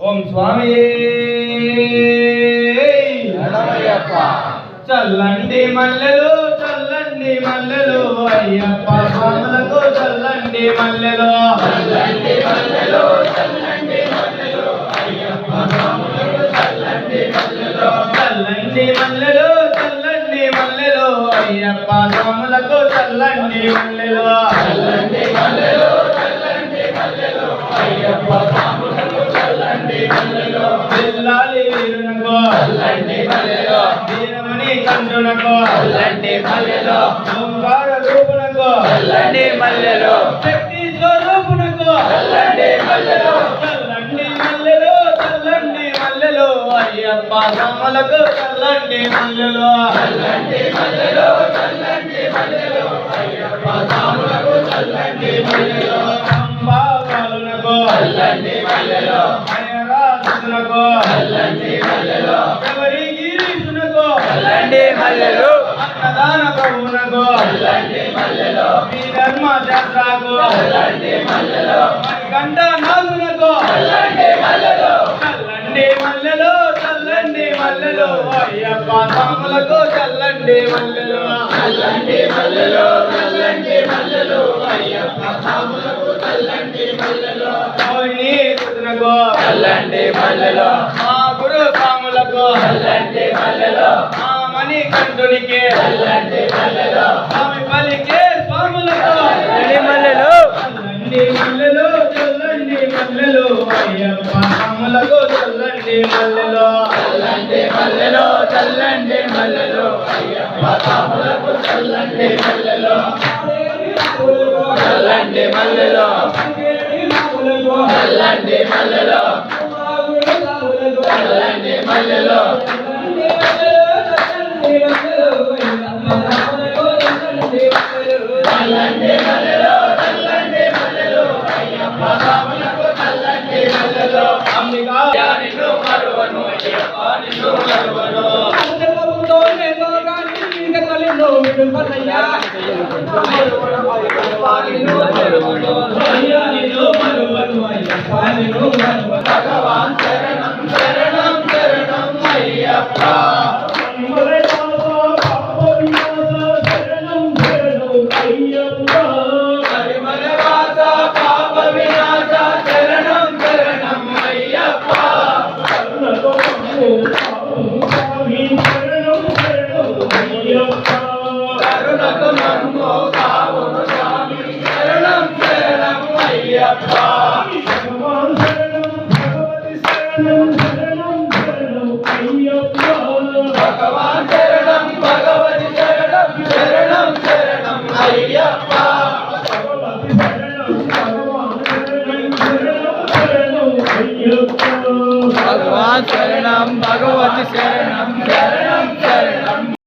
ఓం స్వామి చల్లండి మల్లెలు చల్లండి మల్లెలు అయ్యప్ప స్వాములకు చల్లండి మల్లెలు చల్లండి మల్లెలు చల్లండి మల్లెలు అయ్యప్ప స్వాములకు చల్లండి మల్లెలు చల్లండి మల్లెలు చల్లండి మల్లెలు అయ్యప్ప స్వాములకు చల్లండి మల్లెలు చల్లండి మల్లెలు చల్లండి మల్లెలు అయ్యప్ప స్వాములకు చల్లండి మల్లెలు జిల్లాలి వీరునకు చల్లండి మల్లెలు వీరమణి కంఠునకు చల్లండి మల్లెలు ఓంకార రూపునకు చల్లండి మల్లెలు శక్తి స్వరూపునకు చల్లండి మల్లెలు చల్లండి మల్లెలు చల్లండి మల్లెలు అయ్యప్ప స్వాములకు చల్లండి మల్లెలు చల్లండి మల్లెలు చల్లండి మల్లెలు అయ్యప్ప స్వాములకు చల్లండి మల్లెలు అంబాబాలునకు చల్లండి మల్లెలు అయ్యరాజునకు చల్లండి మల్లెలు ఎవరి గిరీశునకు చల్లండి మల్లెలు అన్నదాన ప్రభువునకు చల్లండి మల్లెలు మీ ధర్మశాస్త్రకు చల్లండి మల్లెలు మణికంఠ నాగునకు చల్లండి మల్లెలు చల్లండి మల్లెలు చల్లండి మల్లెలు అయ్యప్ప స్వాములకు చల్లండి మల్లెలు చల్లండి మల్లెలు చల్లండి మల్లెలు అయ్యప్ప స్వాములకు చల్లండి మల్లెలు మోహినీసునకు చల్లండి మల్లెలు మా గురు స్వాములకు చల్లండి మల్లెలు మా మణికంఠునికి చల్లండి మల్లెలు స్వామి పలికే స్వాములకు చల్లండి మల్లెలు చల్లండి మల్లెలు చల్లండి మల్లెలు అయ్యప్ప స్వాములకు చల్లండి మల్లెలు చల్లండి మల్లెలు చల్లండి మల్లెలు అయ్యప్ప స్వాములకు చల్లండి మల్లెలు చల్లండి మల్లెలు చల్లండి మల్లెలు చల్లండి మల్లెలు చల్లండి మల్లెలు చల్లండి మల్లెలు అయ్యప్ప స్వాములకు చల్లండి మల్లెలు అంబికా నిన్ను మరువను అయ్యప్ప నిన్ను మరువను భగవాన్ శరణం శరణం శరణం అయ్యప్ప పరిమళవాస పాప వినాశ శరణం శరణం అయ్యప్ప కరుణకు నన్ను కావును స్వామి శరణం శరణం అయ్యప్ప భగవాన్ శరణం భగవతి శరణం శరణం శరణం అయ్యప్ప భగవాన్ శరణం భగవతి శరణం శరణం